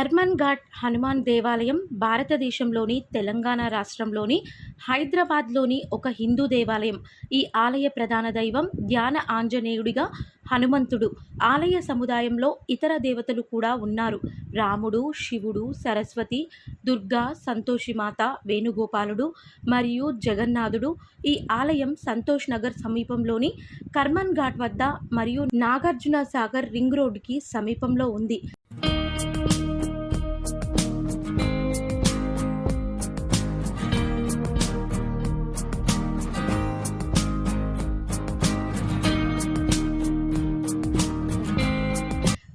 కర్మన్ ఘాట్ హనుమాన్ దేవాలయం భారతదేశంలోని తెలంగాణ రాష్ట్రంలోని హైదరాబాద్లోని ఒక హిందూ దేవాలయం. ఈ ఆలయ ప్రధాన దైవం ధ్యాన ఆంజనేయుడిగా హనుమంతుడు. ఆలయ సముదాయంలో ఇతర దేవతలు కూడా ఉన్నారు. రాముడు, శివుడు, సరస్వతి, దుర్గా, సంతోషిమాత, వేణుగోపాలుడు మరియు జగన్నాథుడు. ఈ ఆలయం సంతోష్ నగర్ సమీపంలోని కర్మన్ ఘాట్ వద్ద మరియు నాగార్జున సాగర్ రింగ్ రోడ్డుకి సమీపంలో ఉంది.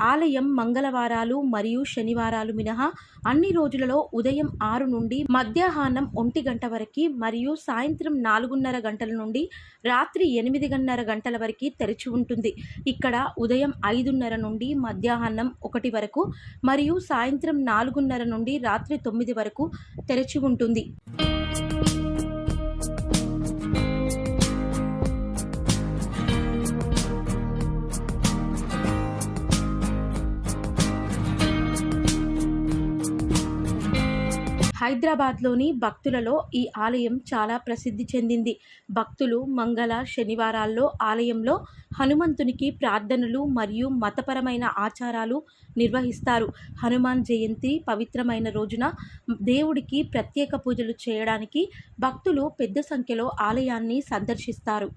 ఆలయం మంగళవారాలు మరియు శనివారాలు మినహా అన్ని రోజులలో ఉదయం 6 నుండి మధ్యాహ్నం 1 గంట వరకు మరియు సాయంత్రం 4:30 గంటల నుండి రాత్రి 8:30 గంటల వరకు తెరిచి ఉంటుంది. ఇక్కడ ఉదయం 5:30 నుండి మధ్యాహ్నం 1 వరకు మరియు సాయంత్రం 4:30 నుండి రాత్రి 9 వరకు తెరిచి ఉంటుంది. హైదరాబాద్లోని భక్తులలో ఈ ఆలయం చాలా ప్రసిద్ధి చెందింది. భక్తులు మంగళ, శనివారాల్లో ఆలయంలో హనుమంతునికి ప్రార్థనలు మరియు మతపరమైన ఆచారాలు నిర్వహిస్తారు. హనుమాన్ జయంతి పవిత్రమైన రోజున దేవుడికి ప్రత్యేక పూజలు చేయడానికి భక్తులు పెద్ద సంఖ్యలో ఆలయాన్ని సందర్శిస్తారు.